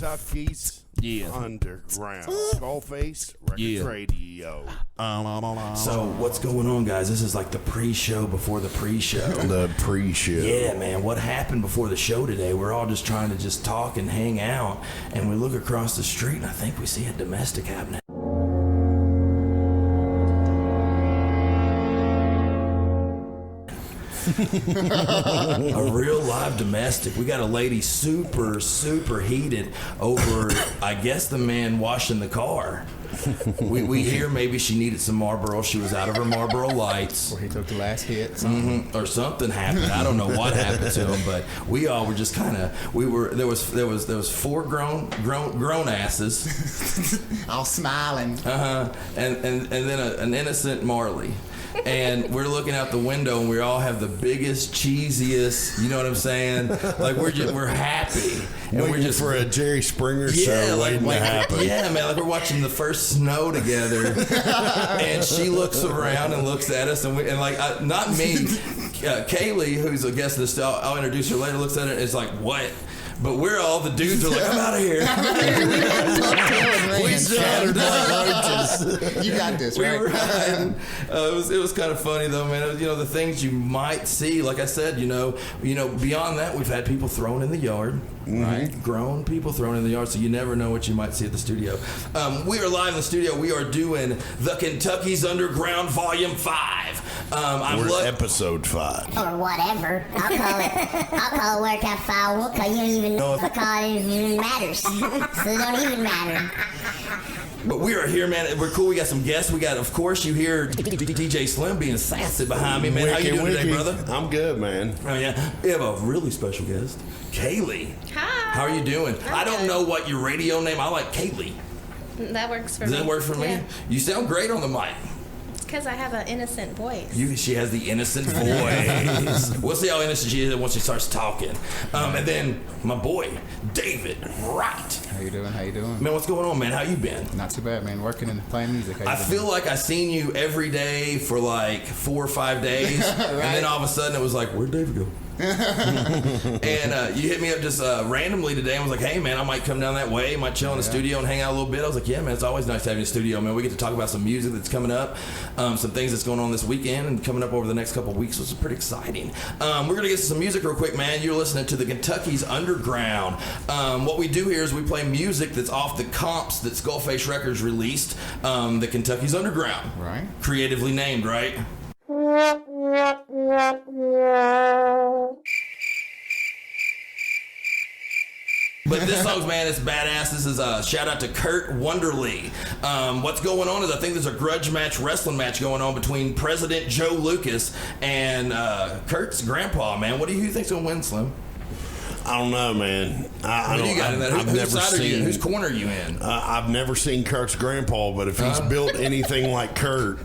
Kentucky's Underground. SkullFace Records Radio. So what's going on, guys? This is like the pre-show before the pre-show. The pre-show. Yeah, man. What happened before the show today? We're all just trying to just talk and hang out, and we look across the street, and I think we see a domestic happening. A real live domestic. We got a lady super heated over, I guess, the man washing the car. We hear maybe she needed some Marlboro. She was out of her Marlboro lights. Or he took the last hit. Or something happened. I don't know what happened to him, but we all were just kind of. There was four grown asses, all smiling. And then an innocent Marley. And we're looking out the window, and we all have the biggest, cheesiest. You know what I'm saying? Like we're happy, and we're just for a Jerry Springer show waiting to happen. Yeah, man, like we're watching the first snow together, and she looks around and looks at us, and not me, Kaylee, who's a guest of the show, I'll introduce her later. Looks at it and is like, what? But we're all the dudes are like, I'm out of here. We scattered like roaches. You got this, right? We were hiding. It was kind of funny though, man. The things you might see, like I said, beyond that, we've had people thrown in the yard. Right, grown people thrown in the yard, so you never know what you might see at the studio. We are live in the studio. We are doing the Kentucky's Underground Volume 5. We're episode 5 or whatever. I'll call it workout 5 because you don't even know if I call it even matters. So it don't even matter. But we are here, man. We're cool. We got some guests. We got, of course, you hear DJ Slim being sassy behind me, man. How you doing today, brother? I'm good, man. Oh, yeah. We have a really special guest, Kaylee. Hi. How are you doing? I don't know what your radio name. I like Kaylee. That works for me. Does that work for me? Yeah. You sound great on the mic. Because I have an innocent voice. She has the innocent voice. We'll see how innocent she is once she starts talking. And then my boy, David Wright. How you doing? Man, what's going on, man? How you been? Not too bad, man. Working and playing music. I feel like I seen you every day for like 4 or 5 days. Right. And then all of a sudden it was like, where'd David go? And you hit me up just randomly today and was like, hey man, I might come down that way, might chill in the studio and hang out a little bit. I was like, yeah man, it's always nice to have you in the studio, man. We get to talk about some music that's coming up, some things that's going on this weekend and coming up over the next couple of weeks, which is pretty exciting. We're gonna get to some music real quick, man. You're listening to the Kentucky's Underground. What we do here is we play music that's off the comps that SkullFace Records released, the Kentucky's Underground. Right. Creatively named, right? But this song, man, it's badass. This is a shout out to Kurt Wonderly. What's going on is I think there's a grudge match, wrestling match going on between President Joe Lucas and Kurt's grandpa, man. What do you think's going to win, Slim? I don't know, man. What do you got in that? Whose corner are you in? I've never seen Kurt's grandpa, but if he's built anything like Kurt,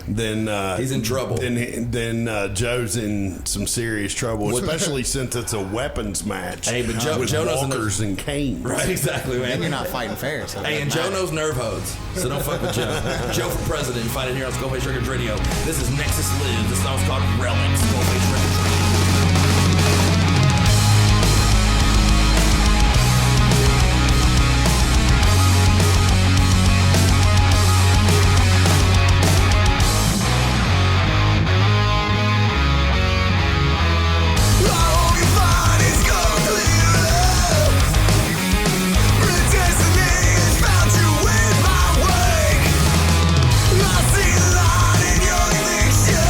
then he's in trouble. Then Joe's in some serious trouble, especially since it's a weapons match. Hey, but Joe with knows walkers and canes. Right, exactly, man. And you're not fighting fair. So hey, and Joe knows nerve hodes, so don't fuck with Joe. Joe for president. You find it here on SkullFace Records Radio. This is Nexus Live. This song's called Relics. SkullFace Records Radio. I see the light in your addiction.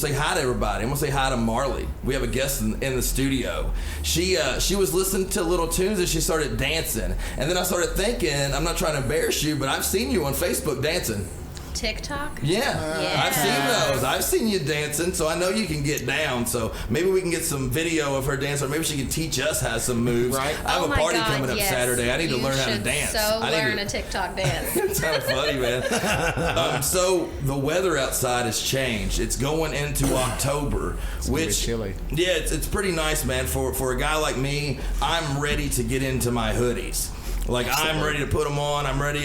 gonna say hi to everybody. I'm gonna say hi to Marley. We have a guest in the studio. She was listening to little tunes and she started dancing. And then I started thinking, I'm not trying to embarrass you, but I've seen you on Facebook dancing. TikTok? Yeah, I've seen those. I've seen you dancing, so I know you can get down. So maybe we can get some video of her dance, or maybe she can teach us how some moves. Right. I have a party coming up Saturday. I need to learn how to dance. Learn a TikTok dance. It's kind of funny, man. So the weather outside has changed. It's going into October, It's chilly. Yeah, it's pretty nice, man. For a guy like me, I'm ready to get into my hoodies. Like, I'm ready to put them on. I'm ready.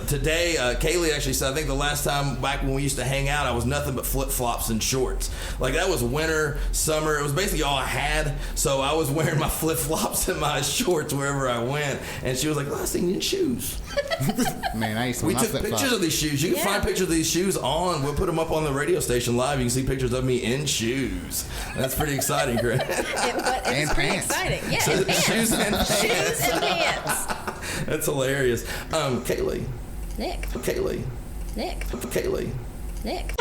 Today, Kaylee actually said, I think the last time back when we used to hang out, I was nothing but flip-flops and shorts. Like, that was winter, summer. It was basically all I had. So I was wearing my flip-flops and my shorts wherever I went. And she was like, last thing, you need shoes. Man, I used to We my took flip-flops. pictures of these shoes. You can find pictures of these shoes on. We'll put them up on the radio station live. You can see pictures of me in shoes. That's pretty exciting, Grant. It's pretty pants. exciting. Yeah, and pants. Shoes and pants. Shoes and pants. That's hilarious. Kaylee. Nick. Kaylee. Nick. Kaylee. Nick.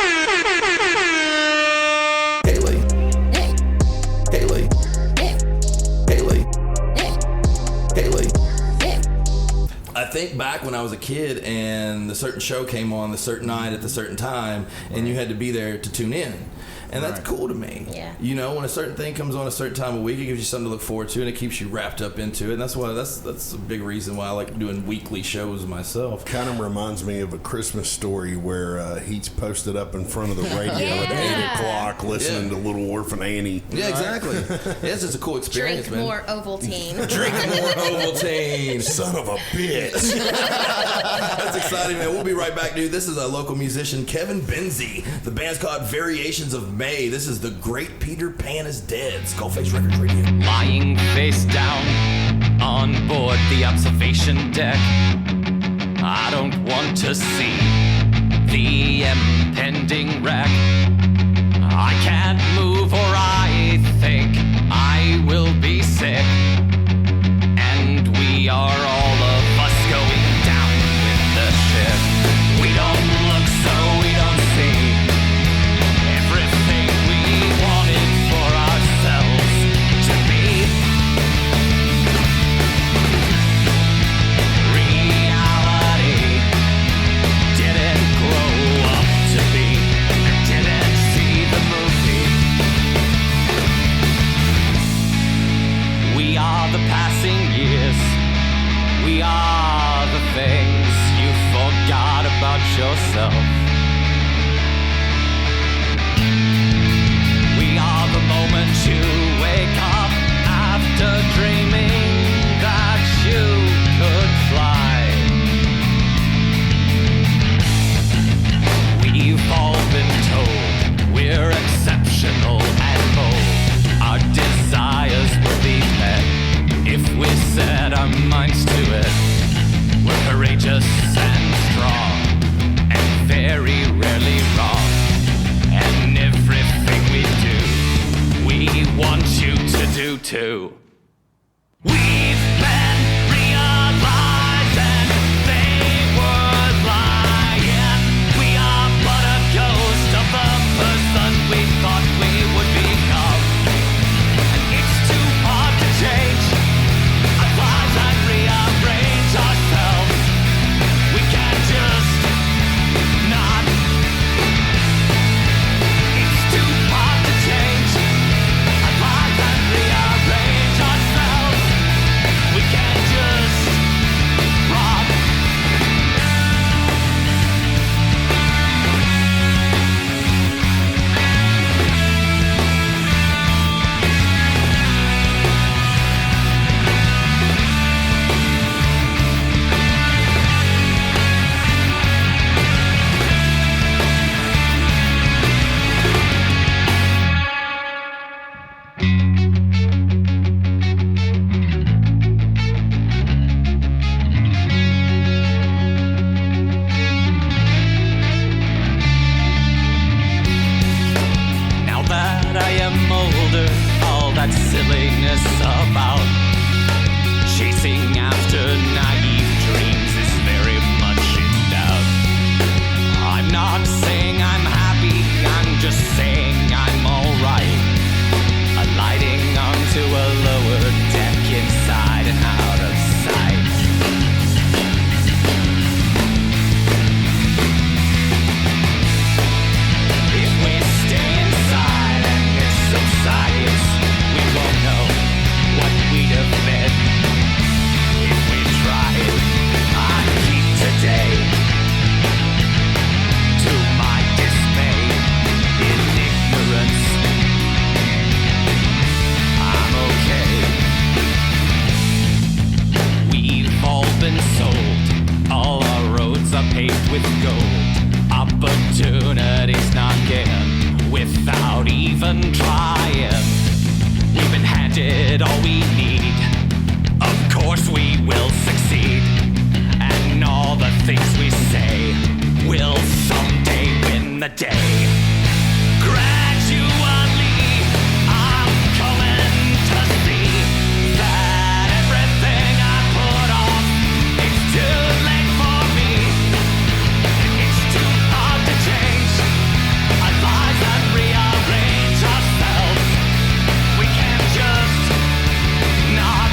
Kaylee. Nick. Kaylee. Nick. Kaylee. Nick. Kaylee. Nick. I think back when I was a kid and the certain show came on the certain night at the certain time, and you had to be there to tune in. And that's cool to me. Yeah. You know, when a certain thing comes on a certain time of week, it gives you something to look forward to, and it keeps you wrapped up into it. And that's a big reason why I like doing weekly shows myself. Kind of reminds me of a Christmas story where he's posted up in front of the radio at 8 o'clock listening to Little Orphan Annie. Yeah, exactly. Yeah, it's just a cool experience, Drink man. more Ovaltine. Drink more Ovaltine. Son of a bitch. That's exciting, man. We'll be right back, dude. This is a local musician, Kevin Benzie. The band's called Variations of May. This is The Great Peter Pan is Dead. SkullFace Records Radio. Lying face down on board the observation deck. I don't want to see the impending wreck. I can't move, or I think I will be sick. And we are all of us going down with the ship. We don't look, so we don't see everything we wanted for ourselves to be. Reality didn't grow up to be, and didn't see the movie. We are the passing years. We are the things you forgot about yourself. We are the moment you wake up after dreaming that you could fly. We've all been told we're exceptional and bold. Our desires will be met if we set our minds to it. We're courageous and strong, and very rarely wrong. And everything we do, we want you to do too. We've been realizing they were lying. We are but a ghost of the person we thought we would become. And it's too hard to change our lives and rearrange ourselves. We can't just not. It's too hard to change our lives and rearrange ourselves. We can't just rock. Now that I am older, all that silliness about chasing after naive dreams is very much in doubt. I'm not saying I'm happy, I'm just saying I it all we need. Of course we will succeed, and all the things we say will someday win the day. Gradually, I'm coming to see that everything I put off, it's too late for me. It's too hard to change our lives and rearrange ourselves. We can't just not.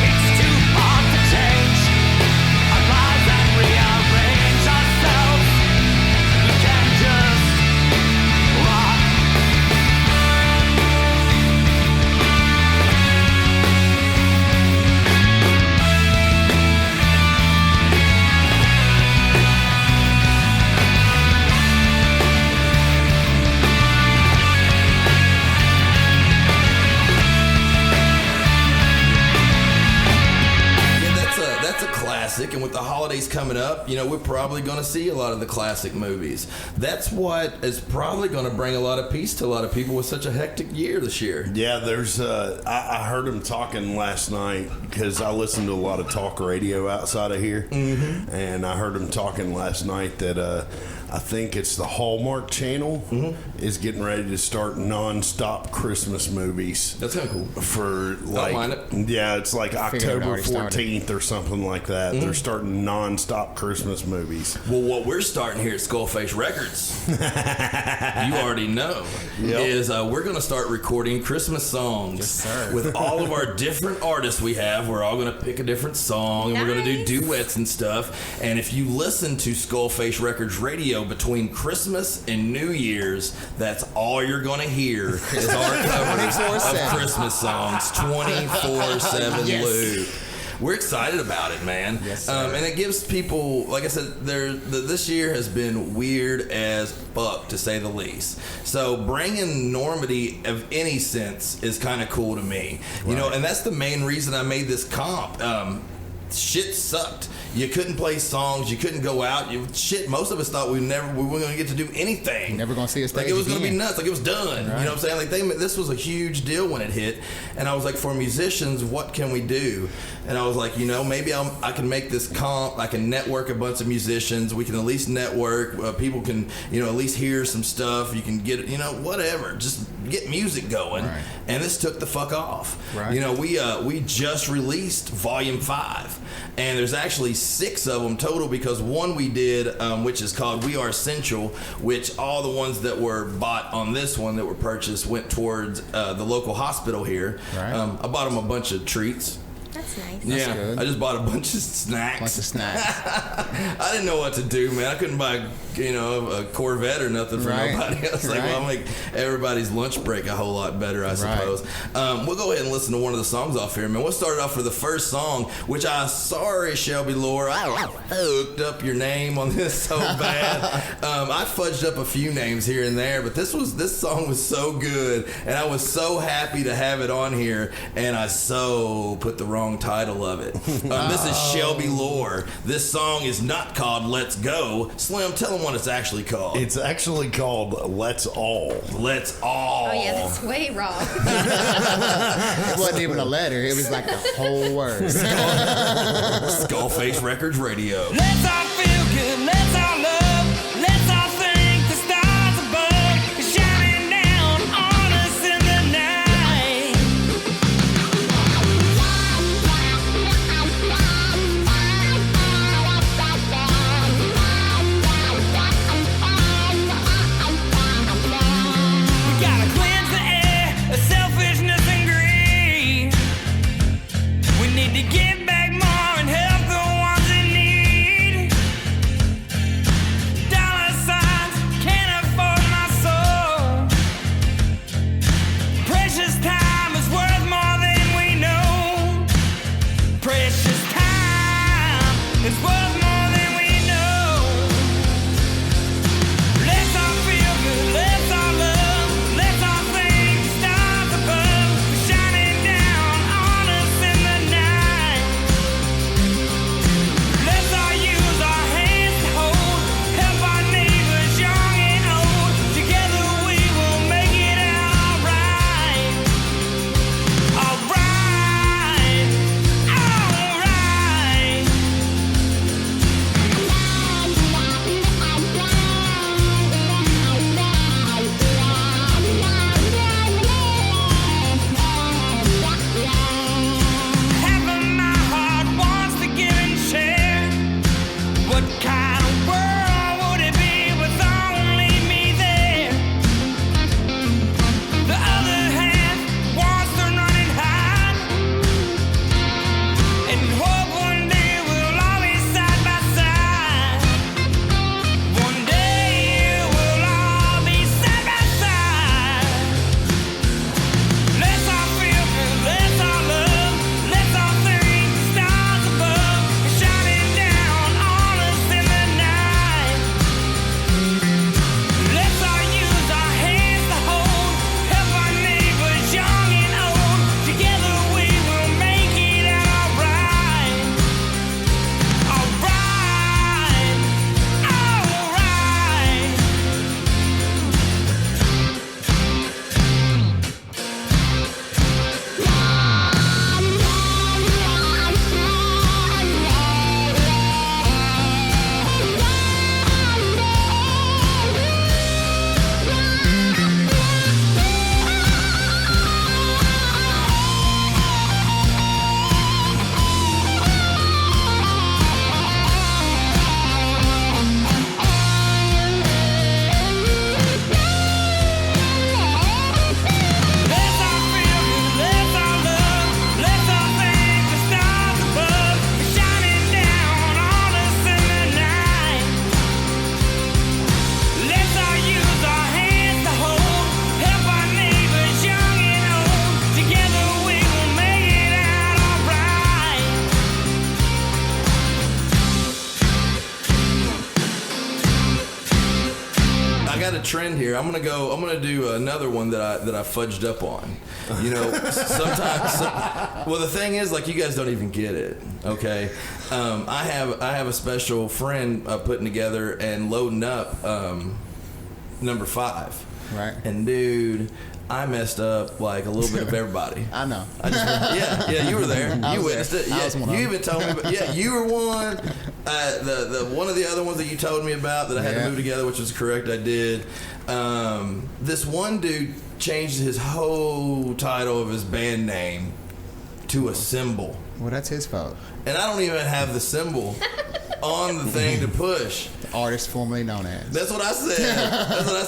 It's too hard to change our lives and rearrange ourselves. We can't just rock. Yeah, that's a classic, and with the holidays coming up, you know, we're probably going to see a lot of the classic movies. That's what is probably going to bring a lot of peace to a lot of people with such a hectic year this year. Yeah, there's. I heard him talking last night because I listen to a lot of talk radio outside of here, and I heard him talking last night that I think it's the Hallmark Channel is getting ready to start non-stop Christmas movies. That's kind of cool. For like, mind it. yeah, it's like figured it October already started. 14th or something like that. They're starting non-stop Christmas movies. Well, what we're starting here at SkullFace Records, you already know, is we're going to start recording Christmas songs. Yes, sir. With all of our different artists we have. We're all going to pick a different song, and we're going to do duets and stuff. And if you listen to SkullFace Records Radio between Christmas and New Year's, that's all you're going to hear is our covers of 24/7. Christmas songs, 24/7 Yes. loop. We're excited about it, man. Yes, sir. And it gives people, like I said, this year has been weird as fuck, to say the least. So bringing normity of any sense is kind of cool to me. You know, and that's the main reason I made this comp. Shit sucked. You couldn't play songs. You couldn't go out. Most of us thought we weren't going to get to do anything. Never gonna see a stage Like it was going to be again. nuts. Like it was done. Right. You know what I'm saying? Like this was a huge deal when it hit. And I was like, for musicians, what can we do? And I was like, you know, maybe I can make this comp. I can network a bunch of musicians. We can at least network. People can, you know, at least hear some stuff. You can get, you know, whatever. Just get music going. Right. And this took the fuck off. Right. You know, we just released Volume 5. And there's actually 6 of them total, because one we did, which is called We Are Essential, which all the ones that were bought on this one that were purchased went towards the local hospital here. Right. I bought them a bunch of treats. That's nice. Yeah, good. I just bought a bunch of snacks. Bunch of snacks. I didn't know what to do, man. I couldn't buy, you know, a Corvette or nothing for Right. nobody else. Like, well, I'll Right. make everybody's lunch break a whole lot better, I suppose. We'll go ahead and listen to one of the songs off here, man. We'll start it off for the first song, which sorry, Shelby Laura, I fucked up your name on this so bad. I fudged up a few names here and there, but this song was so good, and I was so happy to have it on here, and I so put the wrong title of it. This is Shelby Lore. This song is not called Let's Go. Slim, tell them what it's actually called. It's actually called Let's All. Let's All. Oh, yeah, that's way wrong. It wasn't even a letter. It was like the whole word. SkullFace Records Radio. Let's all feel good, let's all love, let's all thank the stars above, shining down on us in the night. We gotta cleanse the air of selfishness and greed. We need to give back more and help the ones in need. trend here. I'm gonna do another one that I fudged up on. You know, sometimes. Well, the thing is, like, you guys don't even get it. Okay, I have a special friend putting together and loading up number 5. Right. And dude, I messed up like a little bit of everybody. I know. Yeah, you were there. You witnessed it. I was one of You them. even told me. Yeah, you were one. The one of the other ones that you told me about that I had to move together, which was correct. I did. This one dude changed his whole title of his band name to a symbol, Well, that's his fault. and I don't even have the symbol on the thing to push. The artist formerly known as. That's what I said.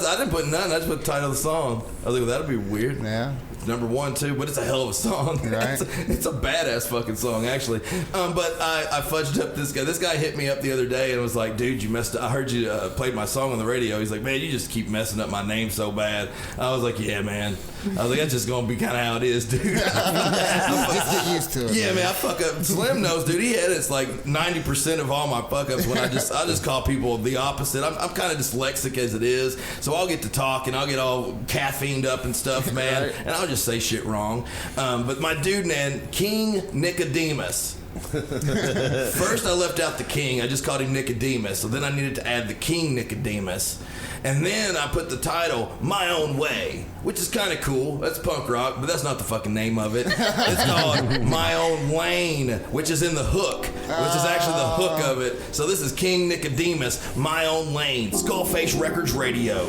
I didn't put none. I just put the title of the song. I was like, well, that'd be weird. Yeah. It's number 1 too, but it's a hell of a song. Right. It's a badass fucking song, actually. But I fudged up this guy. This guy hit me up the other day and was like, dude, you messed up. I heard you played my song on the radio. He's like, man, you just keep messing up my name so bad. I was like, yeah, man. I was like, that's just gonna be kind of how it is, dude. Just get used to it. Yeah, man. man, I fuck up. Slim knows, dude. He edits like 90% of all my fuck ups when I just call people the opposite. I'm kind of dyslexic as it is, so I'll get to talk and I'll get all caffeined up and stuff, man, Right. and I'll just say shit wrong. But my dude, man, King Nicodemus. First, I left out the king. I just called him Nicodemus. So then I needed to add the King Nicodemus. And then I put the title, My Own Way, which is kind of cool. That's punk rock, but that's not the fucking name of it. It's called My Own Lane, which is in the hook, which is actually the hook of it. So this is King Nicodemus, My Own Lane, SkullFace Records Radio.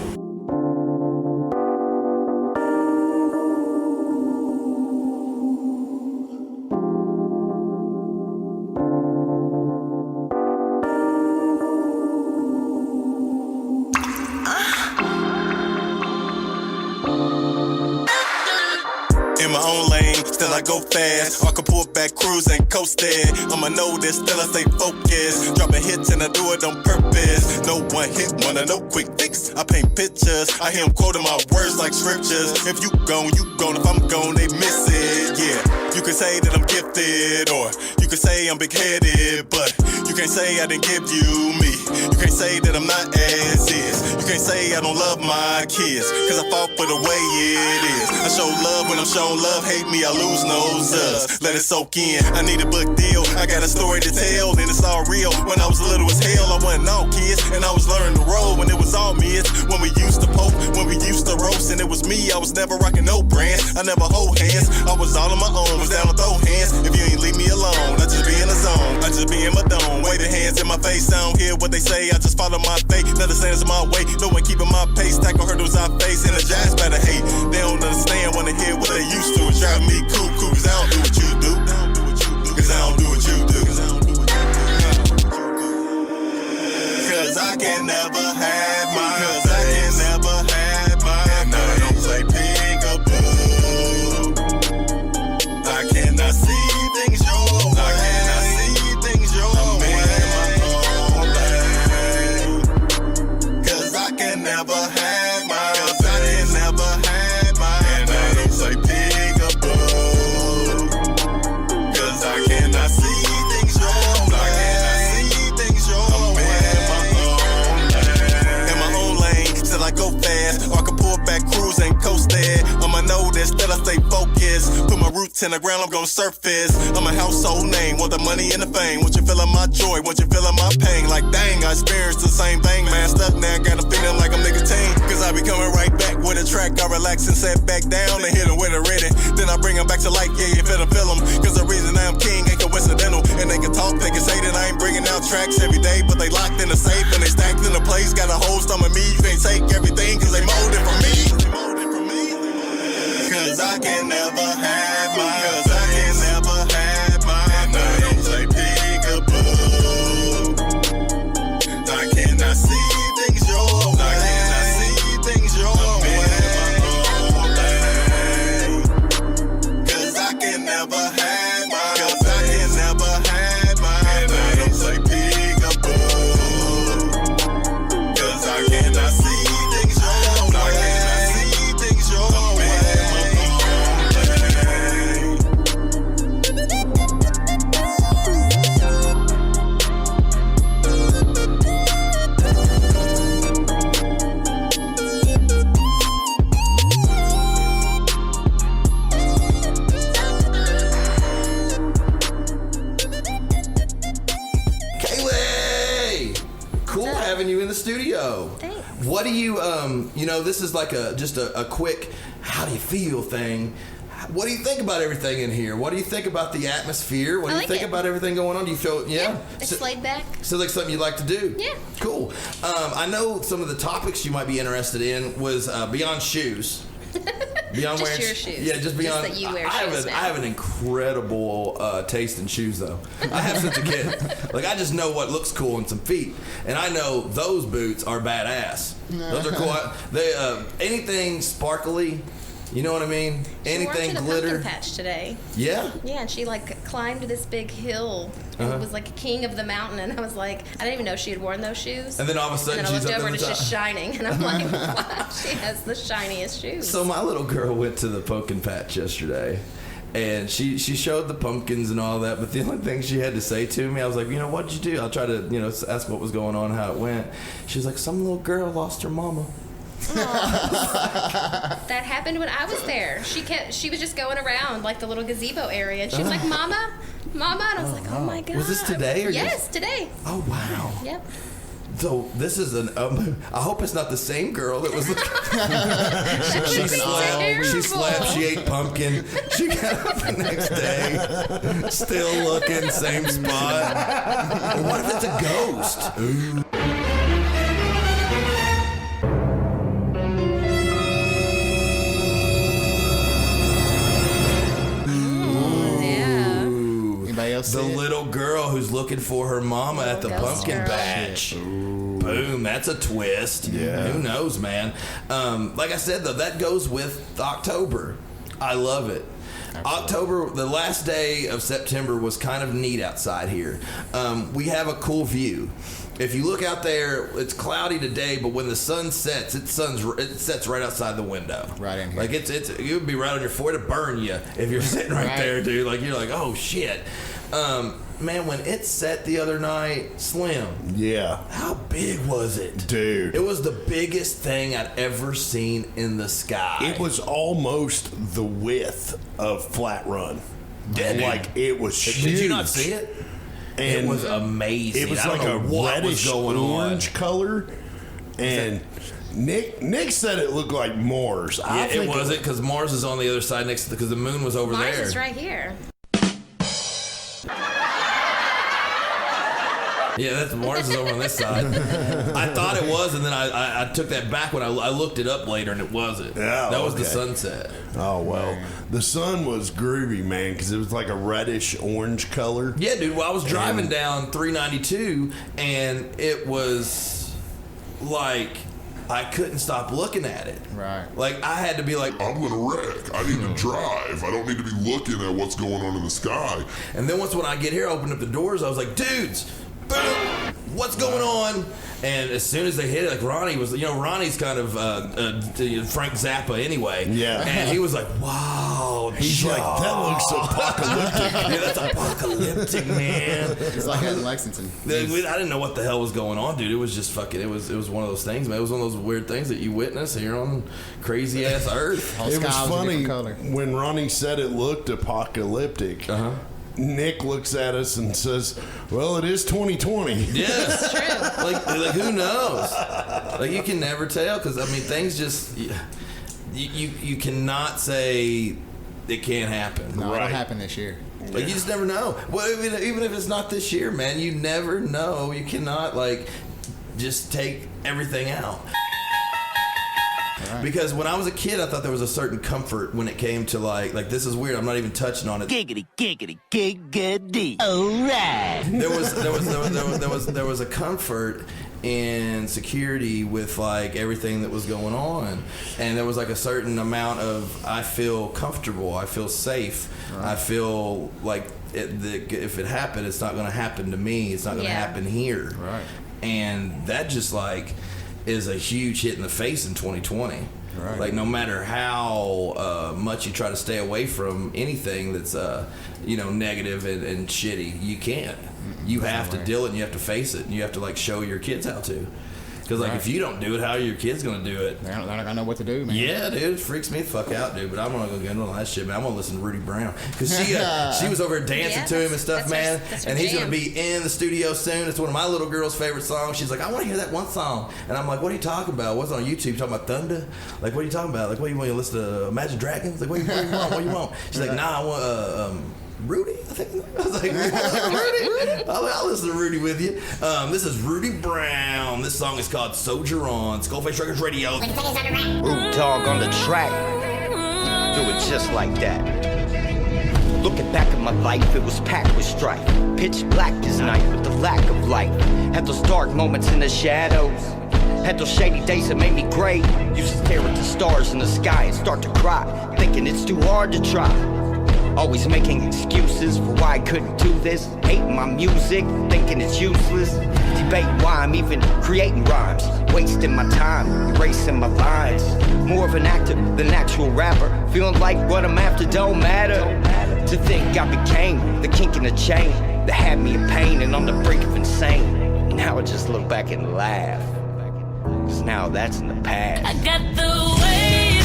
In my own lane, still I go fast. I can pull back, cruise and coast there. I'ma know this, still I stay focused. Dropping hits and I do it on purpose. No one hit, one no quick fix. I paint pictures, I hear 'em quoting my words like scriptures. If you gone, you gone. If I'm gone, they miss it. Yeah, you can say that I'm gifted, or you can say I'm big-headed, but you can't say I didn't give you me. You can't say that I'm not as is. You can't say I don't love my kids, cause I fought for the way it is. I show love when I'm shown love. Hate me, I lose no zuzz. Let it soak in. I need a book deal. I got a story to tell, and it's all real. When I was little as hell, I wasn't all kids, and I was learning to roll when it was all mids. When we used to poke, when we used to roast, and it was me. I was never rocking no brands. I never hold hands. I was all on my own. Was down to throw hands. If you ain't leave me alone, I just be in the zone. I just be in my dome. Waving hands in my face. I don't hear what they say. I just follow my fate. Let the sands in my way. No one keeping my pace. Tackle hurdles I face. Energize better hate. They don't understand. Wanna hear what they used to. It's driving me cuckoo. Cause I don't do what you do. Cause I don't do what you do. Cause I can never have mine. Cause I can never have mine. And I don't play peekaboo. I cannot see things your way. I cannot see things your way. Cause I can never have mine. Cause I can never have mine. And I don't play peekaboo. Cause I cannot see things your way. I cannot see things your way. In my own lane, still I go fast. Or I can pull back, cruise and coast there. I'ma know this, still I stay focused. Put my roots in the ground, I'm gonna surface. I'm a household name, want the money and the fame. Want you feeling my joy, want you feeling my pain. Like dang, I experienced the same thing, man. Stuck now, got a feeling like I'm nicotine. Cause I be coming right back with a track. I relax and set back down and hit them with a ready. Then I bring them back to life, yeah, you feel them. Cause the reason I'm king ain't coincidental. And they can talk, they can say that I ain't bringing out tracks every day. But they locked in the safe and they stacked in the place. Got a whole stomach me, you can't take everything cause they molded for me. Cause I can never have mine. Cause I can never have mine. And I don't play peekaboo. I cannot see things your way. I cannot see things your way. Cause I can never have mine. Cause I can never have mine. And I don't play peekaboo. Cause I cannot see things your way. I cannot see things your way. What do you, this is like just a quick, how do you feel thing. What do you think about everything in here? What do you think about the atmosphere? What do you think about everything going on? Do you feel, It's laid back. So like something you'd like to do? Yeah. Cool. I know some of the topics you might be interested in was beyond shoes. Beyond Just wearing your shoes. Yeah, just beyond. Just that you wear shoes I now. have an incredible taste in shoes, though. I have since a kid. Like, I just know what looks cool in some feet, and I know those boots are badass. Those are cool. They anything sparkly. You know what I mean? Anything she wore glitter. To the pumpkin patch today. Yeah. Yeah, and she like climbed this big hill and was like king of the mountain, and I was like, I didn't even know she had worn those shoes. And then all of a sudden and then I she's looked up over in and the it's just top. shining, and I'm like, wow, she has the shiniest shoes. So my little girl went to the pumpkin patch yesterday, and she showed the pumpkins and all that, but the only thing she had to say to me, I was like, what'd you do? I'll try to, ask what was going on, how it went. She was like, some little girl lost her mama. That happened when I was there. She was just going around like the little gazebo area, and she was like, Mama, and I was like, oh my God. Was this today or yes, today. Oh wow. Yep. So this is I hope it's not the same girl that was. She slept. She ate pumpkin. She got up the next day, still looking same spot. What if it's a ghost? Ooh. The little girl who's looking for her mama at the pumpkin patch. Boom, that's a twist. Yeah. Who knows, man? Like I said, though, that goes with October. I love it. Absolutely. October, the last day of September was kind of neat outside here. We have a cool view. If you look out there, it's cloudy today, but when the sun sets, it sets right outside the window. Right in here. Like it would be right on your forehead to burn you if you're sitting right there, dude. Like you're like, oh shit. Man, when it set the other night, Slim. Yeah. How big was it? Dude. It was the biggest thing I'd ever seen in the sky. It was almost the width of Flat Run. Yeah, like, it was huge. Did you not see it? And it was amazing. It was I don't like know a what reddish was going orange on. color. And Nick said it looked like Mars. Yeah, it wasn't, because Mars is on the other side next to because the moon was over Mars there. is right here. Yeah, that's Mars is over on this side. I thought it was, and then I took that back when I looked it up later, and it wasn't. Oh, that was the okay. sunset. Oh, well. The sun was groovy, man, because it was like a reddish orange color. Yeah, dude. Well, I was driving down 392, and it was like I couldn't stop looking at it. Right. Like I had to be like, I'm gonna wreck. I need to drive. I don't need to be looking at what's going on in the sky. and then when I get here, I opened up the doors. I was like, dudes, boom, what's going on? And as soon as they hit it, like Ronnie was, Ronnie's kind of Frank Zappa anyway. Yeah. And he was like, wow. He's like, that looks apocalyptic. Yeah, that's apocalyptic, man. It's like in Lexington. I didn't know what the hell was going on, dude. It was just fucking. It was one of those things, man. It was one of those weird things that you witness here on crazy ass Earth. Whole It was sky was a funny different color. when Ronnie said it looked apocalyptic. Nick looks at us and says, well, it is 2020. Yeah, it's true. Like who knows? Like you can never tell, because I mean things just you cannot say it can't happen. No, Right. it'll happen this year. Like you just never know. Well, even if it's not this year, man, you never know. You cannot like just take everything out. Right. Because when I was a kid, I thought there was a certain comfort when it came to like this is weird. I'm not even touching on it. Giggity, giggity, giggity. All right. There was a comfort and security with like everything that was going on, and there was like a certain amount of I feel comfortable, I feel safe, right. I feel like if it happened, it's not going to happen to me. It's not going to happen here. Right. And that just like is a huge hit in the face in 2020. Right. Like no matter how much you try to stay away from anything that's negative and shitty, you can't. You have to deal it, and you have to face it, and you have to like show your kids how to. Because, like, if you don't do it, how are your kids going to do it? They're not going to know what to do, man. Yeah, dude, it freaks me the fuck out, dude. But I'm not going to get into all that shit, man. I'm going to listen to Rudy Brown. Because she was over dancing to him and stuff, man. And he's going to be in the studio soon. It's one of my little girl's favorite songs. She's like, I want to hear that one song. And I'm like, what are you talking about? What's on YouTube? You talking about Thunder? Like, what are you talking about? Like, what, you want to listen to Imagine Dragons? Like, what do you want? What do you want? She's like, nah, I want Rudy, I think. I was like, Rudy? I'll listen to Rudy with you. This is Rudy Brown. This song is called Soldier On. SkullFace Records Radio. Root dog on the track. Do it just like that. Looking back at my life, it was packed with strife. Pitch black as night with the lack of light. Had those dark moments in the shadows. Had those shady days that made me gray. Used to stare at the stars in the sky and start to cry, thinking it's too hard to try. Always making excuses for why I couldn't do this. Hating my music, thinking it's useless. Debating why I'm even creating rhymes. Wasting my time, erasing my lines. More of an actor than actual rapper. Feeling like what I'm after don't matter. To think I became the kink in the chain that had me in pain and on the brink of insane. Now I just look back and laugh, 'cause now that's in the past. I got the weight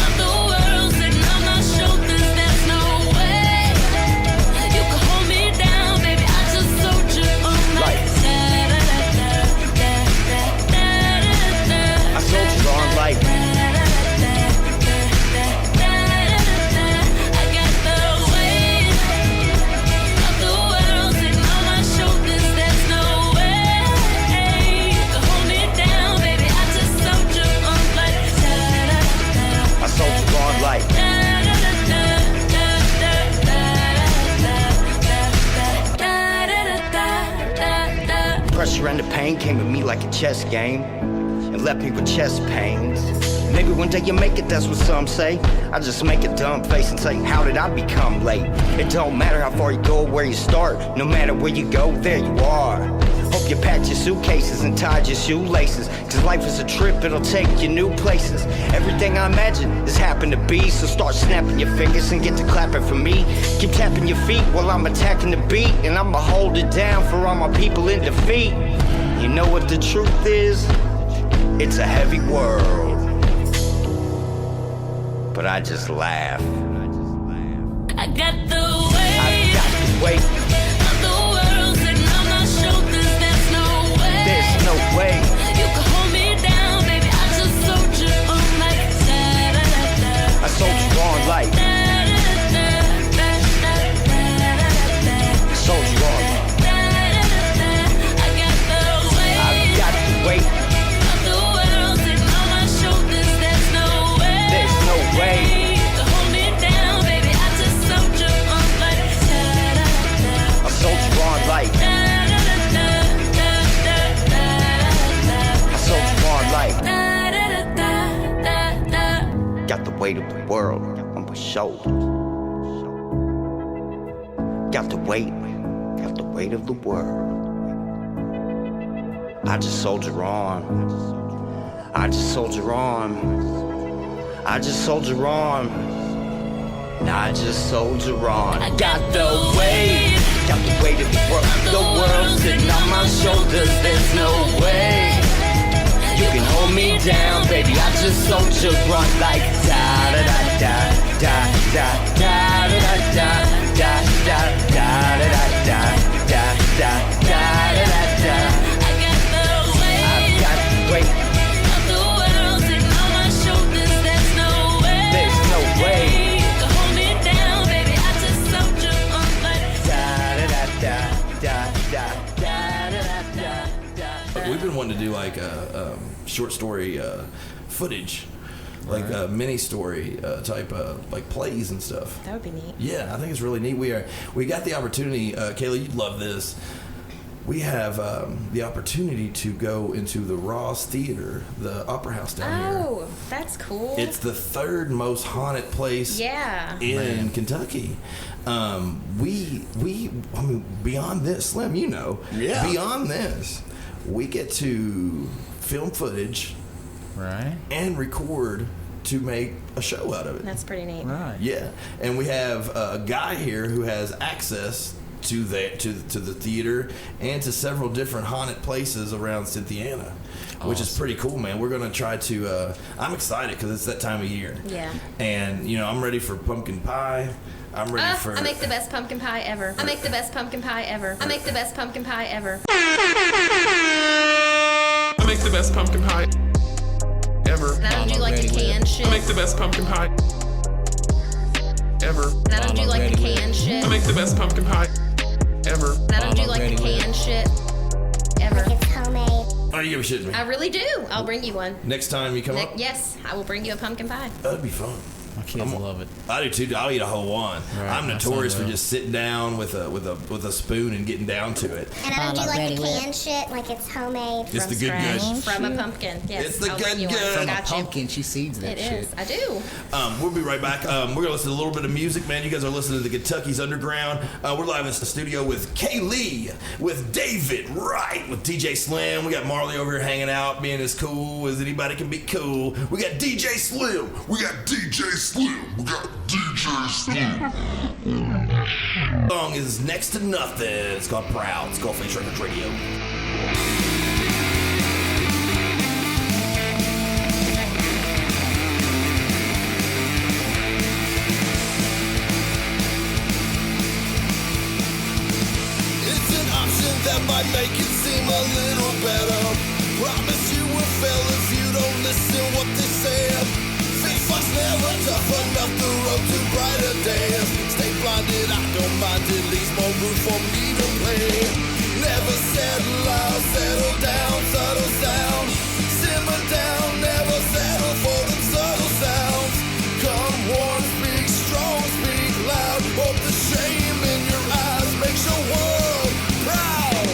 of the world sitting on my shoulders. There's no way you can hold me down, baby. I just soldier on like I soldier on like pressure and the pain came at me like a chess game and left me with chest pains. Maybe one day you make it, that's what some say. I just make a dumb face and say, how did I become late? It don't matter how far you go or where you start. No matter where you go, there you are. Hope you packed your suitcases and tied your shoelaces, 'cause life is a trip, it'll take you new places. Everything I imagine is happen to be, so start snapping your fingers and get to clapping for me. Keep tapping your feet while I'm attacking the beat, and I'ma hold it down for all my people in defeat. You know what the truth is? It's a heavy world, but I just laugh. I got the weight. I got the weight. No way. You can hold me down, baby. I just soldier on like I soldier on like soldier on. I got the weight. I've got the weight of the world sitting on my shoulders. There's no way. There's no way. You can hold me down, baby. I just soldier on like I soldier on like got the weight of the world on my shoulders. Got the weight of the world. I just soldier on. I just soldier on. I just soldier on. I just soldier on. I got the weight of the world sitting on my shoulders. There's no way you can hold me down, baby. I just soldier on like da da da da da da da da da da da da da da da da da da. I got the weight. I've got the weight of the world sitting on my shoulders. There's no way. There's no way. You can hold me down, baby. I just soldier on like da da da da da da da da. We've been wanting to do like a short story footage, like a mini story type like plays and stuff. That would be neat. Yeah, I think it's really neat. We got the opportunity, Kayla, you'd love this. We have the opportunity to go into the Ross Theater, the opera house down here. Oh, that's cool. It's the third most haunted place in Kentucky. I mean, beyond this, Slim, you know, beyond this, we get to film footage, right, and record to make a show out of it. That's pretty neat. Right. Yeah, and we have a guy here who has access to the theater and to several different haunted places around Cynthiana, which is pretty cool, man. We're gonna try to. I'm excited because it's that time of year. Yeah. And I'm ready for pumpkin pie. I'm ready for. I make the best pumpkin pie ever. I make the best pumpkin pie ever. I make the best pumpkin pie ever. I make the best pumpkin pie ever. And I don't do like the canned shit. I make the best pumpkin pie ever. And I don't do like the canned shit. I make the best pumpkin pie ever. And I don't do like the canned shit ever. It's homemade. Oh, you give a shit to me. I really do. I'll bring you one. Next time you come up? Yes, I will bring you a pumpkin pie. That'd be fun. My kids love it. I do too. I'll eat a whole one. Right, I'm notorious for just sitting down with a spoon and getting down to it. And I don't do like the canned shit, like it's homemade. It's the good good. From a pumpkin. Yes. It's the I'll good bring you one. good. From a Got you. pumpkin, she seeds that It shit. is. I do. We'll be right back. We're gonna listen to a little bit of music, man. You guys are listening to the Kentucky's Underground. We're live in the studio with Kay Lee, with David Wright, with DJ Slim. We got Marley over here hanging out, being as cool as anybody can be cool. We got DJ Slim. We got DJ Slim. We got DJ Slim. The song is Next to Nothing. It's called Proud. SkullFace Records Radio. That might make it seem a little better. Promise you will fail if you don't listen what they say. Fake fucks never tough enough, the road to brighter days. Stay blinded, I don't mind, it leaves more room for me to play. Never settle out, settle down, subtle sound. Simmer down, never settle for the subtle sounds. Come on, speak strong, speak loud. Hope the shame in your eyes makes your world proud.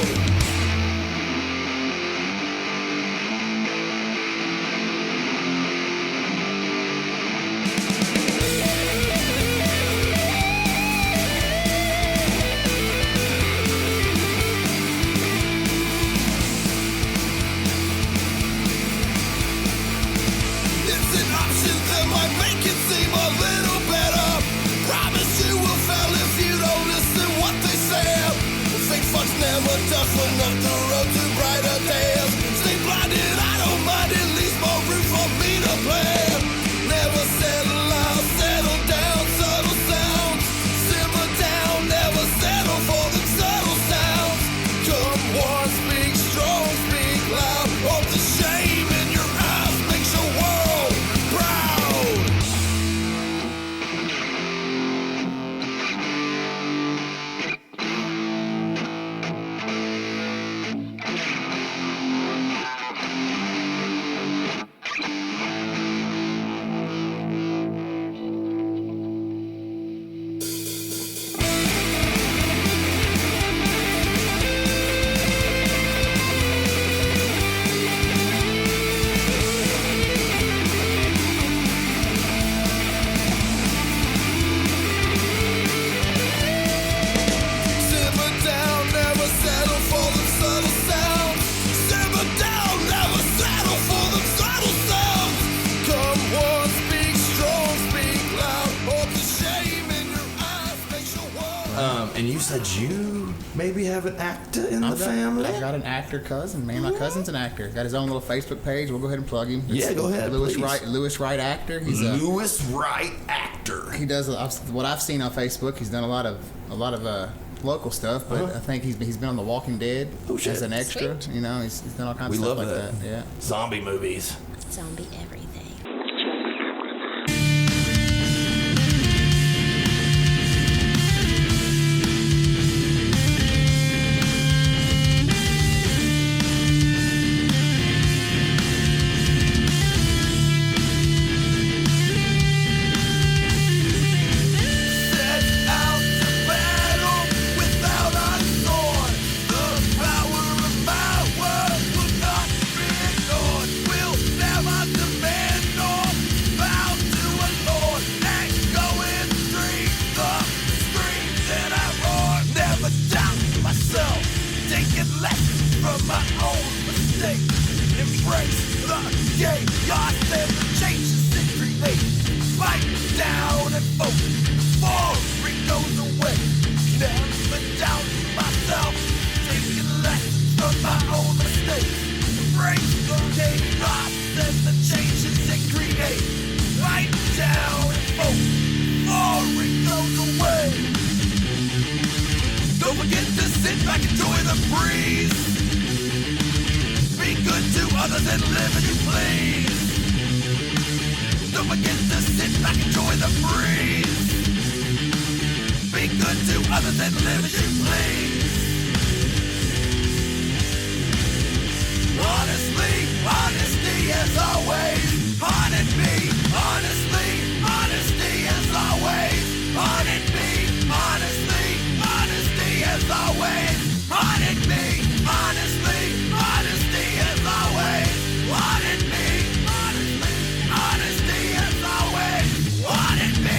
Never tough enough, the road to brighter days. Stay blinded, I don't mind, it leaves more room for me to play. Never settle out, settle down, subtle sounds. Simmer down, never settle for the subtle sounds. Come on, speak strong, speak loud. Hope the shame in your eyes makes your world proud. And you said you maybe have an actor in the family? I've got an actor cousin. Man, my cousin's an actor. Got his own little Facebook page. We'll go ahead and plug him. Yeah, go ahead, Lewis please. Wright. Lewis Wright actor. He's Lewis Wright actor. He does what I've seen on Facebook. He's done a lot of local stuff, but I think he's been on The Walking Dead as an extra. Sweet. You know, he's done all kinds We of stuff love like that. that. Yeah. Zombie movies. Zombie everything. Power of my word will not be ignored. We'll never demand. others and live as you please. Don't forget to sit back, enjoy the breeze. Be good to others and live as you please. Honestly, honesty as always. Haunted me, honestly, honesty as always. Haunted me, honestly, honesty as always. Haunted me, honestly, honesty as always. Haunted me, honestly, honesty as always. Haunted me.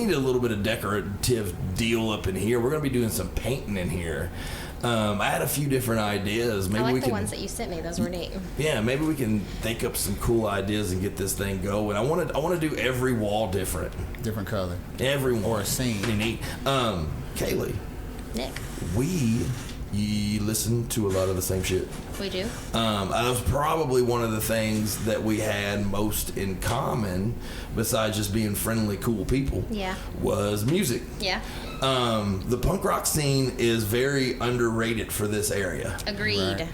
A little bit of decorative deal up in here. We're going to be doing some painting in here. I had a few different ideas. Maybe I like we the can, ones that you sent me. Those were neat. Yeah, maybe we can think up some cool ideas and get this thing going. I want to do every wall different Different color. every one. Or a scene. Neat. Kaylee, Nick, you listen to a lot of the same shit. we do. That was probably one of the things that we had most in common, besides just being friendly, cool people. Yeah. Was music. Yeah. The punk rock scene is very underrated for this area. Agreed.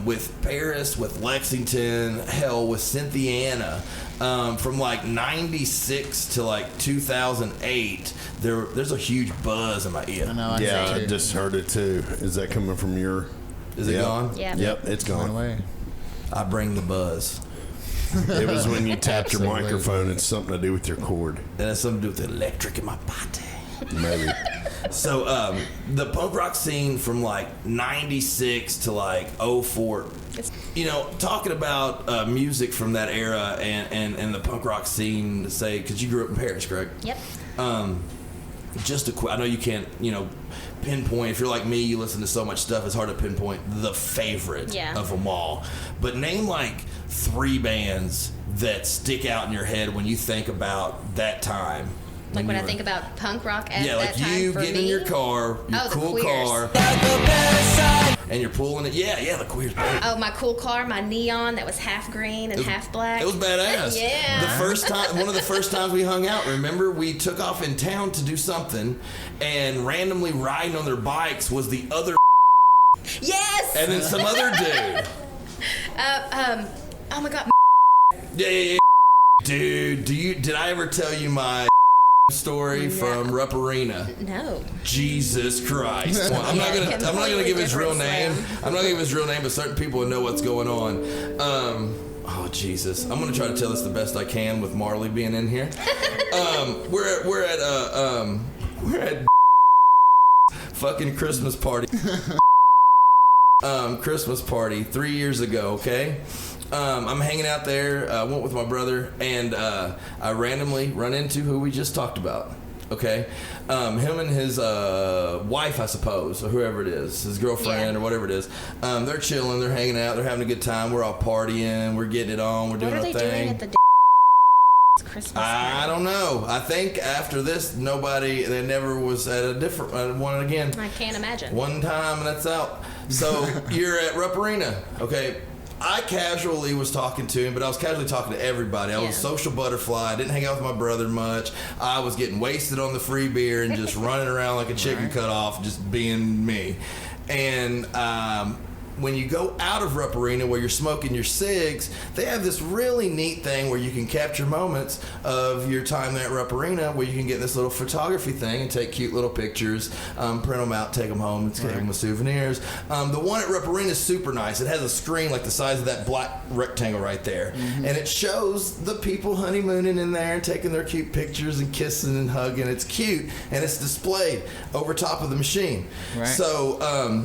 With Paris, with Lexington, hell, with Cynthiana, from like 96 to like 2008, there's a huge buzz in my ear. I know. I just heard it too. Is that coming from your? Is it gone? Yeah. Yep, it's gone. Away. I bring the buzz. It was when you tapped your Absolutely. microphone. It's something to do with your cord. It has something to do with the electric in my body. Maybe. So the punk rock scene from like 96 to like 04, you know, talking about music from that era and the punk rock scene, say, because you grew up in Paris, correct? Yep. Just a quick, I know you can't, you know, pinpoint. If you're like me, you listen to so much stuff, it's hard to pinpoint the favorite of them all. But name like 3 bands that stick out in your head when you think about that time. Like when I think about punk rock at yeah, like that time you for get me? in your car, your Oh, the cool Queers. car, and you're pulling it. Yeah, the Queers. Oh, my cool car, my neon that was half green and half black. It was badass. Yeah. The first time, one of the first times we hung out, remember, we took off in town to do something, and randomly riding on their bikes was the other Yes. and then some other dude. Oh my God. Yeah. Dude, did I ever tell you my story from Rupp Arena? No. Jesus Christ. Well, I'm not gonna give his real name. I'm not gonna give his real name, but certain people will know what's going on. Oh Jesus. I'm gonna try to tell this the best I can with Marley being in here. We're at fucking Christmas party. Christmas party 3 years ago, okay? I'm hanging out there, went with my brother, and I randomly run into who we just talked about, okay? Him and his wife, I suppose, or whoever it is, his girlfriend or whatever it is. They're chilling, they're hanging out, they're having a good time, we're all partying, we're getting it on, we're doing our thing. What are they doing at the Christmas party? I don't know. I think after this, they never was at a different one again. I can't imagine. One time and that's out. So you're at Rupp Arena, okay? I casually was talking to him, but I was casually talking to everybody. I was a social butterfly. I didn't hang out with my brother much. I was getting wasted on the free beer and just running around like a chicken cut off, just being me. And when you go out of Rupp Arena where you're smoking your cigs, they have this really neat thing where you can capture moments of your time there at Rupp Arena where you can get this little photography thing and take cute little pictures, print them out, take them home, and take them with souvenirs. The one at Rupp Arena is super nice. It has a screen like the size of that black rectangle right there. And it shows the people honeymooning in there and taking their cute pictures and kissing and hugging. It's cute, and it's displayed over top of the machine. Right. So,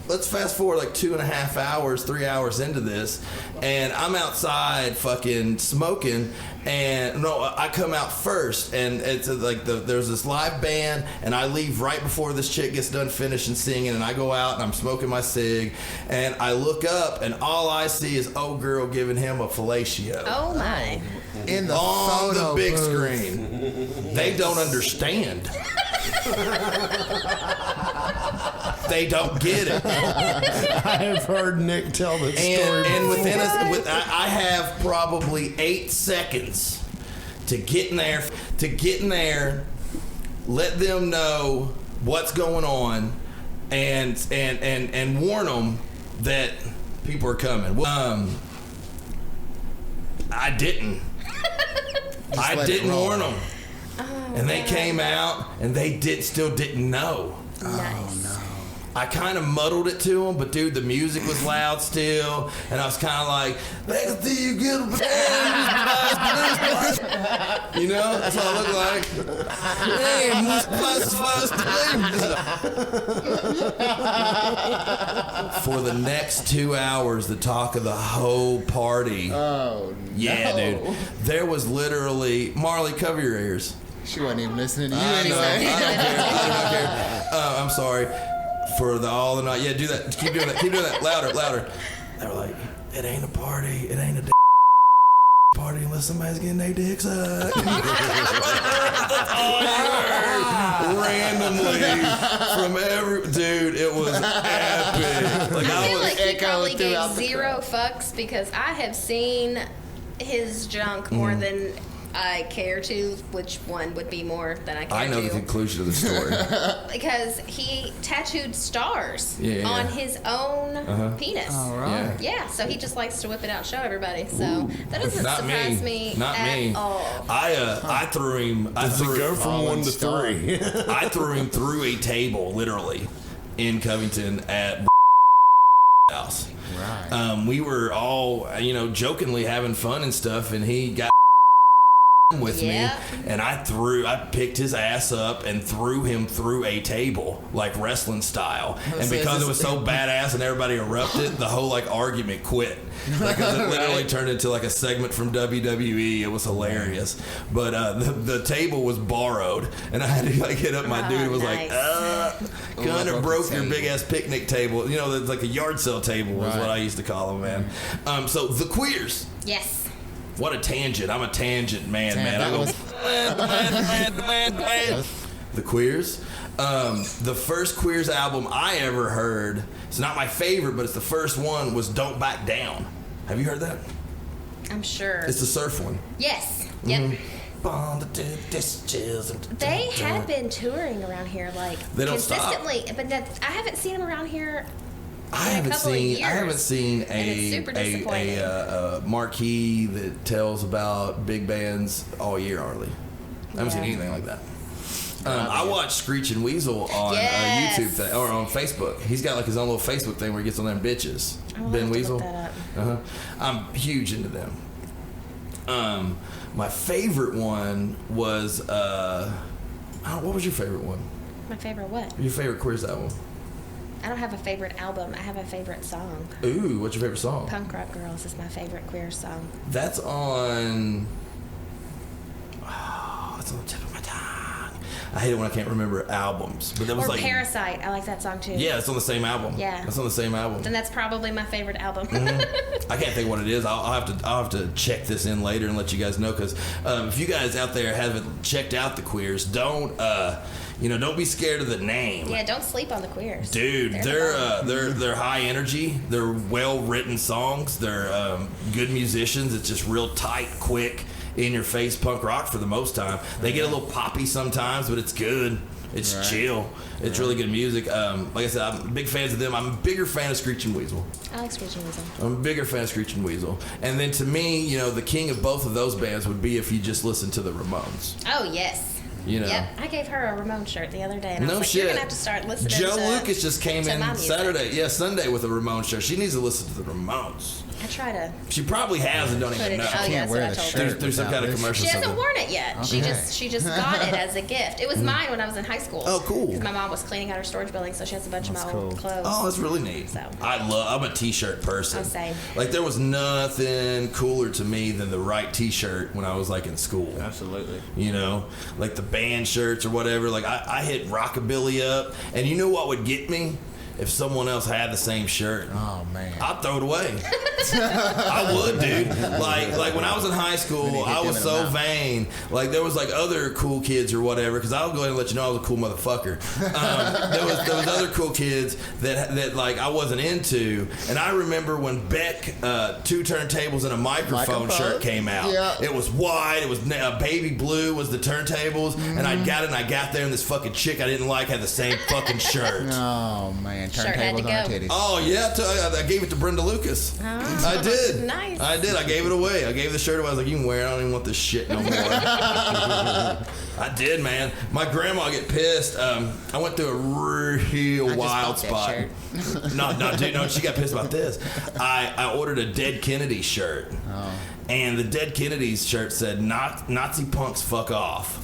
let's fast forward like 2.5 hours, 3 hours into this, and I'm outside fucking smoking, and no, I come out first, and it's like there's this live band, and I leave right before this chick gets done finishing singing, and I go out and I'm smoking my cig, and I look up, and all I see is old girl giving him a fellatio. Oh my! In the on photo the big booth. screen. They don't understand. They don't get it. I have heard Nick tell this story. And within I have probably 8 seconds to get in there, let them know what's going on, and warn them that people are coming. I didn't. I didn't warn them. And they came out, and they still didn't know. Nice. I kind of muddled it to them, but dude, the music was loud still, and I was kind of like, "Let's see you get a you know, that's what I look like. For the next 2 hours, the talk of the whole party. Oh, no. Yeah, dude. There was literally Marley, cover your ears. She wasn't even listening to you I know. anyway. I don't care. I'm sorry. For all the night. Yeah, do that. Keep doing that. Keep doing that. Louder. They were like, it ain't a party. It ain't a party unless somebody's getting their dick sucked. Randomly from every dude, it was epic. Like I feel like he probably gave throughout the 0 fucks because I have seen his junk more than I care to. Which one would be more than I care to? I know the conclusion of the story. Because he tattooed stars Yeah. on his own penis. All right. Yeah, so he just likes to whip it out and show everybody. So that doesn't Not surprise me. me Not at me. all. I threw him. Does it go from 1 to 3? I threw him through a table, literally, in Covington at house. Right. We were all, jokingly having fun and stuff, and he got with me, and I picked his ass up and threw him through a table, like wrestling style. And because it was so badass and everybody erupted, the whole argument quit. Because it literally turned into like a segment from WWE. It was hilarious. But the table was borrowed, and I had to hit up my dude. It was nice. Gunner broke your big ass picnic table. It's like a yard sale table was what I used to call them, man. So the queers. Yes. What a tangent. I'm a tangent man, That I go, was- The Queers. The first Queers album I ever heard, it's not my favorite, but it's the first one, was Don't Back Down. Have you heard that? I'm sure. It's the surf one. Yes. Yep. Mm-hmm. They have been touring around here They don't stop. consistently, but I haven't seen them around here. I haven't seen a marquee that tells about big bands all year, hardly. I haven't seen anything like that. I watched Screeching Weasel on YouTube thing, or on Facebook. He's got his own little Facebook thing where he gets on there and bitches. Ben Weasel. I'm huge into them. My favorite one was what was your favorite one? My favorite what? Your favorite Queers album? I don't have a favorite album. I have a favorite song. Ooh, what's your favorite song? Punk Rock Girls is my favorite queer song. That's on. It's on the tip of my tongue. I hate it when I can't remember albums, but that was or Parasite. I like that song too. Yeah, it's on the same album. Yeah, it's on the same album. Then that's probably my favorite album. I can't think what it is. I'll have to check this in later and let you guys know, because if you guys out there haven't checked out the Queers, don't be scared of the name. Yeah, don't sleep on the Queers, dude. They're high energy. They're well written songs. They're good musicians. It's just real tight, quick, in your face punk rock for the most time. They get a little poppy sometimes, but it's good. It's chill. It's really good music. Like I said, I'm big fans of them. I'm a bigger fan of Screeching Weasel. I like Screeching Weasel. I'm a bigger fan of Screeching Weasel. And then to me, you know, the king of both of those bands would be if you just listen to the Ramones. Oh, yes. You know. Yep, I gave her a Ramon shirt the other day, and I was like, shit. you're gonna have to start listening Joe to Lucas just came to my in music. Sunday with a Ramones shirt. She needs to listen to the Ramones. I try to. She probably has and don't Put even it- know. oh, yeah, that's what I told her. There's some kind of commercial. She hasn't something. worn it yet. Okay. She just got it as a gift. It was mine when I was in high school. Oh, cool. 'Cause my mom was cleaning out her storage building, so she has a bunch of my old clothes. Oh, that's really neat. So. I'm a t-shirt person. Oh, same. Like there was nothing cooler to me than the right t-shirt when I was like in school. Absolutely. You know, like the band shirts or whatever. Like I hit rockabilly up, and you know what would get me? If someone else had the same shirt, oh man, I'd throw it away. I would, dude. Like when I was in high school, I was so vain. Like there was like other cool kids or whatever. Because I'll go ahead and let you know I was a cool motherfucker. There was other cool kids that like I wasn't into. And I remember when Beck 2 turntables and a microphone shirt came out. Yeah. It was white. It was baby blue was the turntables. And I got it. And I got there, and this fucking chick I didn't like had the same fucking shirt. Oh man, Shirt had to turntables on her go. titties. Oh yeah, I gave it to Brenda Lucas. I did. Nice. I did. I gave it away. I gave the shirt away. I was like, you can wear it. I don't even want this shit no more. I did, man. My grandma get pissed. I went through a real wild spot. No, she got pissed about this. I ordered a Dead Kennedy shirt. Oh. And the Dead Kennedys shirt said, Nazi punks fuck off.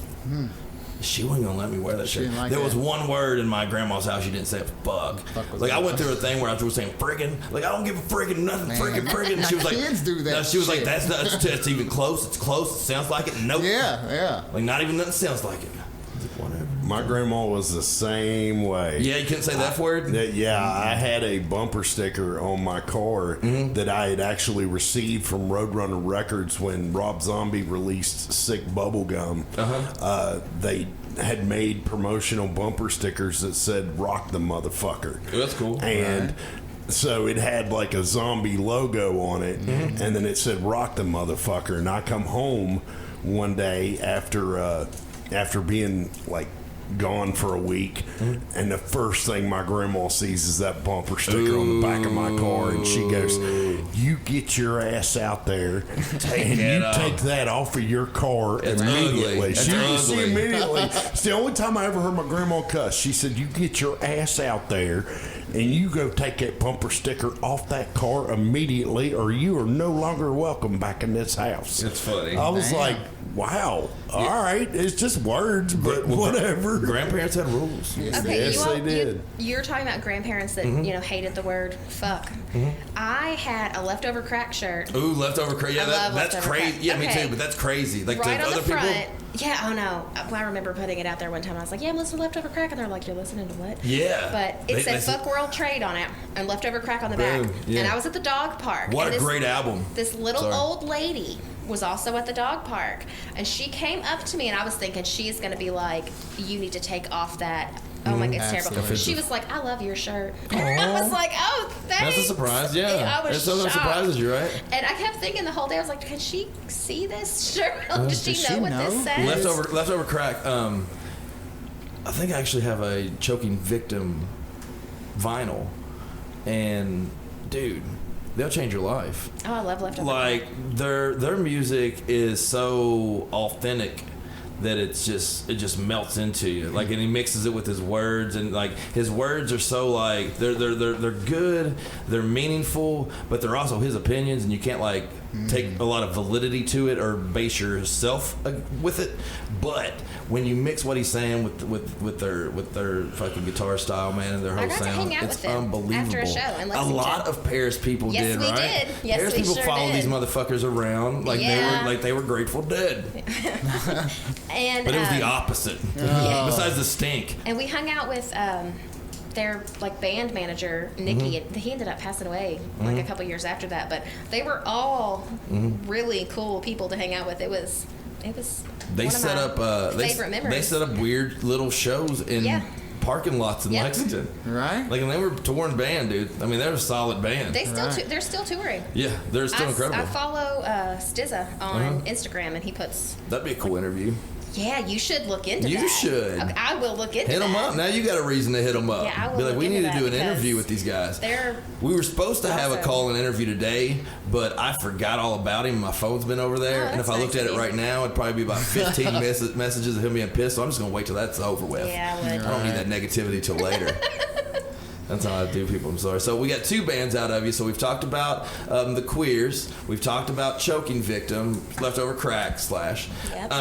She wasn't gonna let me wear that shirt. Like there was one word in my grandma's house she didn't say fuck. Like I went through a thing where I was saying friggin'. Like I don't give a friggin' nothing, friggin'. And she was like, kids do that. No, she was like, shit. that's even close. It's close. It sounds like it. Nope. Yeah. Like not even nothing sounds like it. I was like, whatever. My grandma was the same way. Yeah, you couldn't say the F word? I had a bumper sticker on my car that I had actually received from Roadrunner Records when Rob Zombie released Sick Bubblegum. They had made promotional bumper stickers that said "Rock the Motherfucker." Oh, that's cool. And so it had like a zombie logo on it, and then it said "Rock the Motherfucker." And I come home one day after being like gone for a week, and the first thing my grandma sees is that bumper sticker on the back of my car, and she goes, "You get your ass out there and you take that off of your car immediately." She immediately. It's the only time I ever heard my grandma cuss. She said, "You get your ass out there and you go take that bumper sticker off that car immediately, or you are no longer welcome back in this house." It's funny. I was like, wow, all right, it's just words, but whatever. Grandparents had rules. Okay, Yes, they did. You're talking about grandparents that hated the word fuck. I had a leftover crack shirt. Ooh, leftover crack. Yeah, I love that's leftover crazy. crack. Yeah, Okay. me too. But that's crazy. Like Right to on other the front. people. Yeah, oh no. I remember putting it out there one time. I was like, yeah, I'm listening to Leftover Crack. And they're like, you're listening to what? Yeah. But it said Fuck World Trade on it and Leftover Crack on the back. Boom, yeah. And I was at the dog park. What and a great album. This little Sorry. old lady was also at the dog park. And she came up to me and I was thinking she's going to be like, you need to take off that. Oh my God, it's terrible. Absolutely. She was like, I love your shirt. I was like, oh, thanks. That's a surprise, yeah. I was It sometimes shocked. surprises you, right? And I kept thinking the whole day, I was like, can she see this shirt? Does she does know she what know? this says? Leftover Crack. I think I actually have a Choking Victim vinyl, and dude, they'll change your life. Oh, I love Leftover. Like their music is so authentic that it just melts into you. Like, and he mixes it with his words, and like his words are so like they're good, they're meaningful, but they're also his opinions, and you can't like take a lot of validity to it or base yourself with it. But when you mix what he's saying with their fucking guitar style, man, and their whole I got to sound, hang out it's with them unbelievable. after a show in A Lexington. lot of Paris people Yes, did, we right? did. Yes, Paris we people sure followed did. these motherfuckers around like they were Grateful Dead. And But it was the opposite. Besides the stink. And we hung out with their like band manager Nikki. And he ended up passing away like a couple years after that. But they were all really cool people to hang out with. It was They one of set my up favorite memories. they set up weird little shows in parking lots in Yep. Lexington. Right. Like, and they were a touring band, dude. I mean, they're a solid band. They still they're still touring. Yeah, they're still incredible. I follow Stizza on Instagram, and he puts That'd be a cool interview. Yeah, you should look into that. You should. Okay, I will look into that. Hit them up. Now you got a reason to hit them up. Yeah, I will Be like, look we need into to do an that interview because with these guys. We were supposed to have a awesome. call-in interview today, but I forgot all about him. My phone's been over there, and if I looked at it right now, it'd probably be about 15 messages of him being pissed. So I'm just gonna wait till that's over with. Yeah, I would. I don't need that negativity till later. That's how I do people. I'm sorry. So we got 2 bands out of you. So we've talked about the Queers. We've talked about Choking Victim, Leftover Crack / Yep.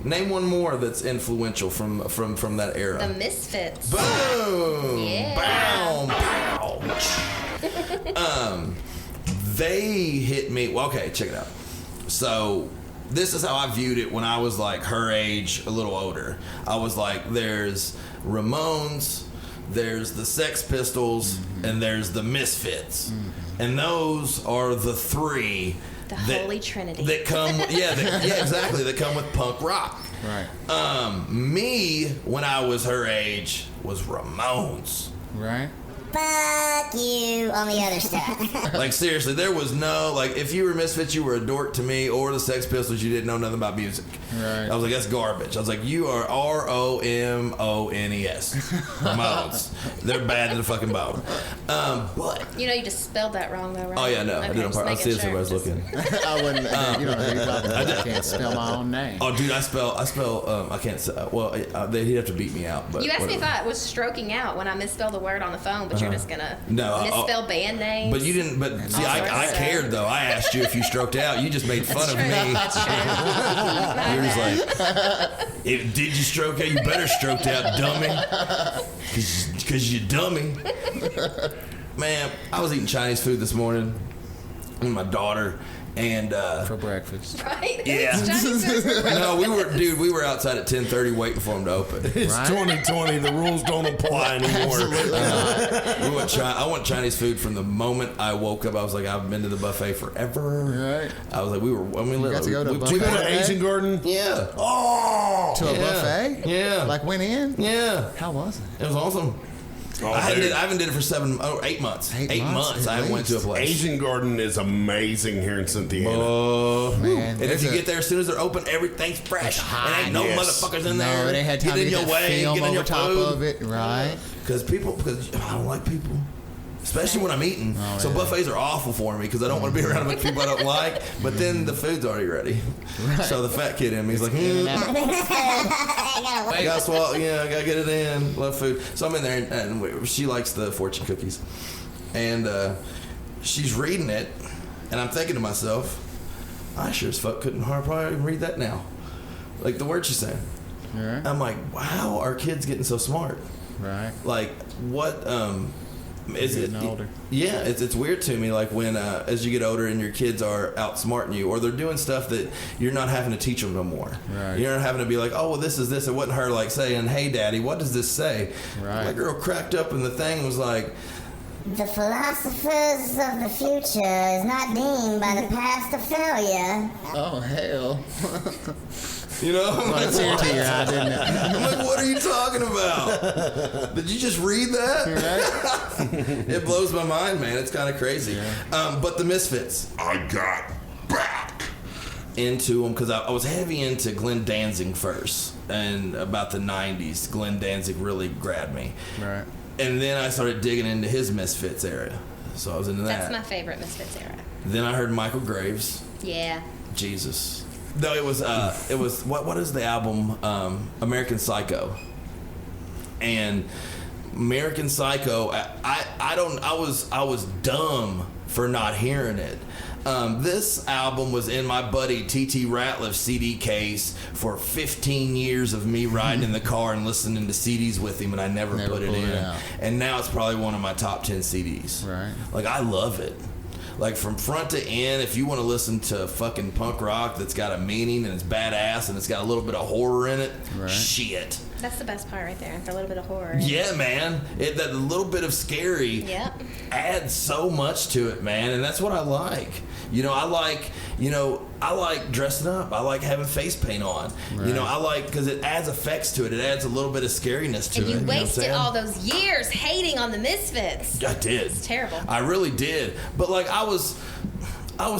Name one more that's influential from that era. The Misfits. Boom! Yeah. Bow! Pow! They hit me. Well, okay, check it out. So this is how I viewed it when I was like her age, a little older. I was like, there's Ramones, there's the Sex Pistols, and there's the Misfits. And those are the 3 The Holy Trinity. that come exactly, that come with punk rock. Right. Me, when I was her age, was Ramones. Right. Fuck you on the other stuff. Like, seriously, there was no, like, if you were Misfits, you were a dork to me, or the Sex Pistols, you didn't know nothing about music. Right. I was like, that's garbage. I was like, you are ROMONES. Ramones. They're bad to the fucking bone. But. You know, you just spelled that wrong, though, right? Oh, yeah, no. I did on purpose. I see if everybody's looking. I wouldn't, you know, I can't spell my own name. Oh, dude, I spell, I can't, well, he'd have to beat me out. But You asked me if whatever. I was stroking out when I misspelled a word on the phone, but you're just gonna misspell band names. But you didn't. But see, I cared though. I asked you if you stroked out. You just made fun of me. That's true. You were just like, did you stroke out? You better stroked out, dummy. Because you dummy. Man, I was eating Chinese food this morning with my daughter. And for breakfast, right? Yeah. No, we were outside at 10:30 waiting for them to open. It's 2020. The rules don't apply anymore. I want Chinese food from the moment I woke up. I was like, I've been to the buffet forever. Right. I was like, we got to go to a buffet? We go to Asian Garden. Yeah. Oh. To a buffet? Yeah. Like went in? Yeah. How was it? It was awesome. Oh, I haven't did it for 8 months. 8 months. I haven't went to a place. Asian Garden is amazing here in Cynthiana. Oh man! And if you get there as soon as they're open, everything's fresh. And ain't no motherfuckers in there. No, they had time to get in get your that way, film get in over your top food. of it, right? Because I don't like people. Especially when I'm eating. So buffets are awful for me because I don't want to be around a bunch of people I don't like. But then the food's already ready. Right. So the fat kid in me is like, I gotta swallow. Yeah, I gotta get it in. Love food. So I'm in there, and she likes the fortune cookies, and she's reading it, and I'm thinking to myself, I sure as fuck couldn't probably even read that now, like the words she's saying. Right. I'm like, wow, our kids getting so smart. Right. Like what? Is it older? Yeah, it's weird to me. Like when as you get older and your kids are outsmarting you, or they're doing stuff that you're not having to teach them no more. Right. You're not having to be like, oh, well, this is this. It wasn't her like saying, hey, daddy, what does this say? Right. My girl cracked up, and the thing was like, The philosophers of the future is not deemed by the past a failure. Oh hell! you know, I'm Well, like, it's here to your eye, didn't it? I'm like, what are you talking about? Did you just read that? Right. It blows my mind, man. It's kind of crazy. But the Misfits. I got back into them because I was heavy into Glenn Danzig first, and about the 90s Glenn Danzig really grabbed me, Right. and then I started digging into his Misfits era, so I was into that. That's my favorite Misfits era. Then I heard Michael Graves. Yeah. Jesus. No, it was what is the album? American Psycho. And American Psycho, I was dumb for not hearing it. This album was in my buddy T.T. Ratliff's CD case for 15 years of me riding in the car and listening to CDs with him, and I never put it pulled in. it out. And now it's probably one of my top 10 CDs. Right. Like, I love it. Like, from front to end, if you want to listen to fucking punk rock that's got a meaning and it's badass and it's got a little bit of horror in it, Right. shit. That's the best part right there. The little bit of horror. Yeah, man. That little bit of scary Yep. adds so much to it, man. And that's what I like. I like dressing up. I like having face paint on. Right. I like, because it adds effects to it. It adds a little bit of scariness to And it. you know what I'm wasted saying? all those years hating on the Misfits. I did. It's terrible. I really did. But like I was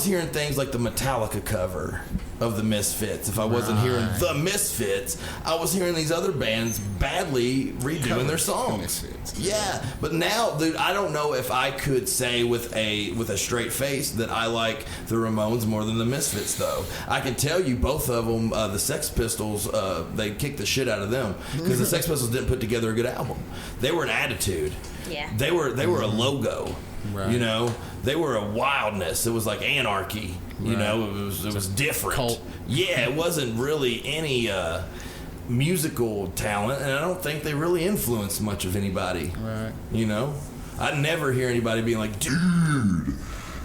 hearing things like the Metallica cover of the Misfits. If I wasn't hearing the Misfits, I was hearing these other bands badly redoing their songs. Yeah, but now, dude, I don't know if I could say with a straight face that I like the Ramones more than the Misfits, though. I can tell you both of them, the Sex Pistols, they kicked the shit out of them because the Sex Pistols didn't put together a good album. They were an attitude. Yeah. They were a logo. Right. You know, they were a wildness. It was like anarchy. You know, it was different. Cult. Yeah, it wasn't really any musical talent, and I don't think they really influenced much of anybody. Right. You know, I never hear anybody being like, dude,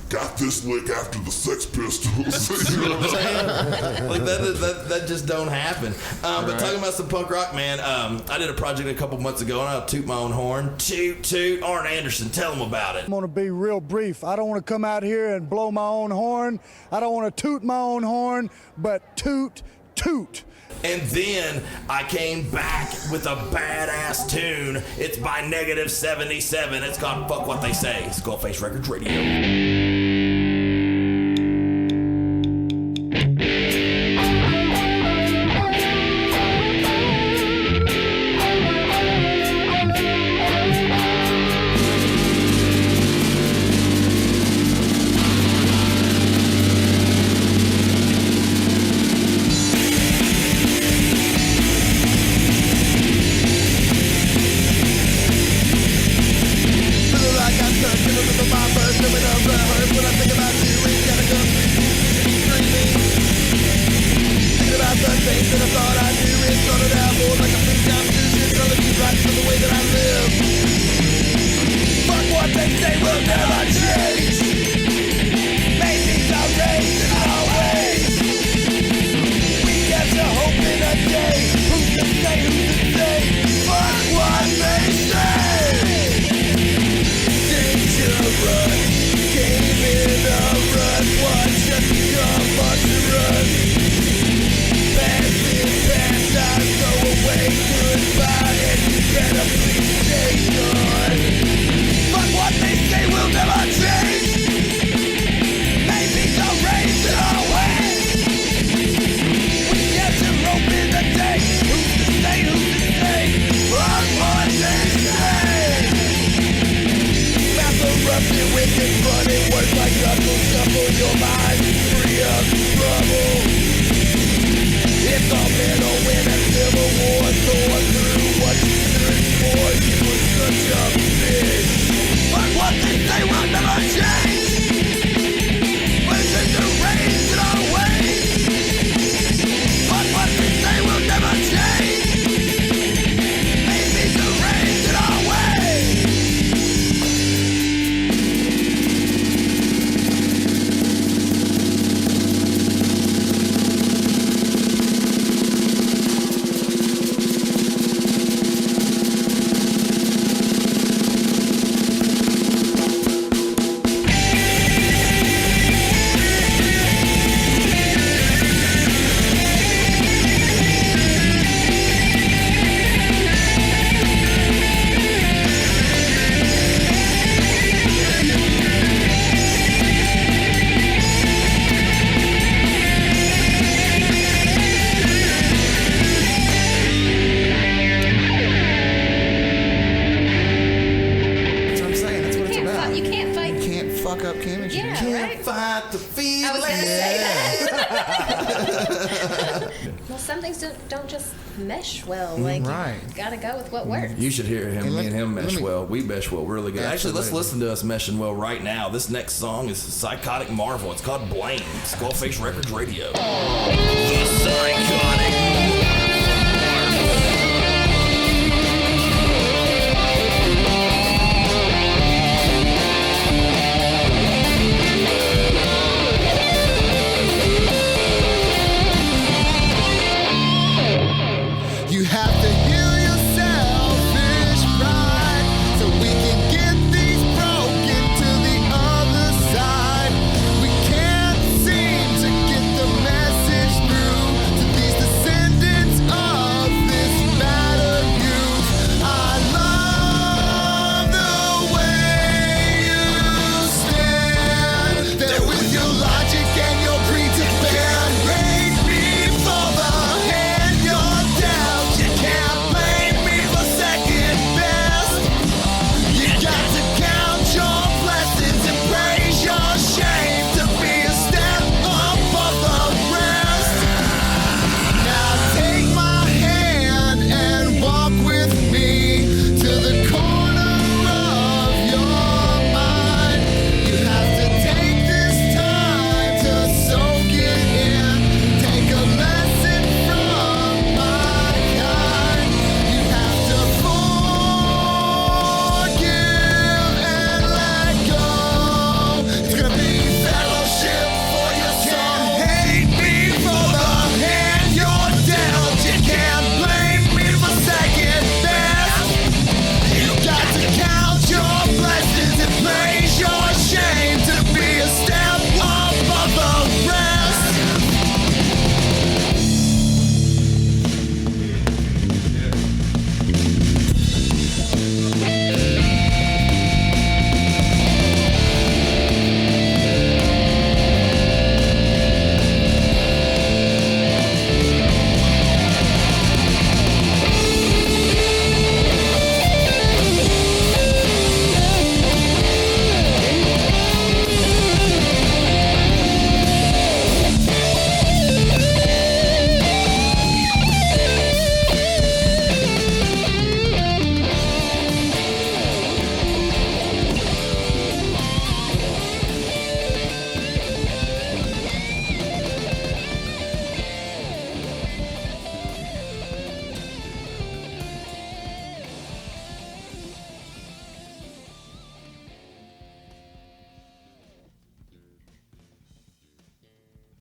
got this lick after the Sex Pistols. You know what I'm saying? Like that just don't happen. But talking about some punk rock, man, I did a project a couple months ago, and I'll toot my own horn. Toot, toot. Arn Anderson, tell them about it. I'm going to be real brief. I don't want to come out here and blow my own horn. I don't want to toot my own horn, but toot, toot. And then I came back with a badass tune. It's by Negative 77. It's called Fuck What They Say. SkullFace Records Radio. Don't just mesh well. Like, you gotta go with what works. You should hear him. Me and him mesh well. We mesh well really good. Actually, let's listen to us meshing well right now. This next song is Psychotic Marvel. It's called Blame. SkullFace Records Radio. The Psychotic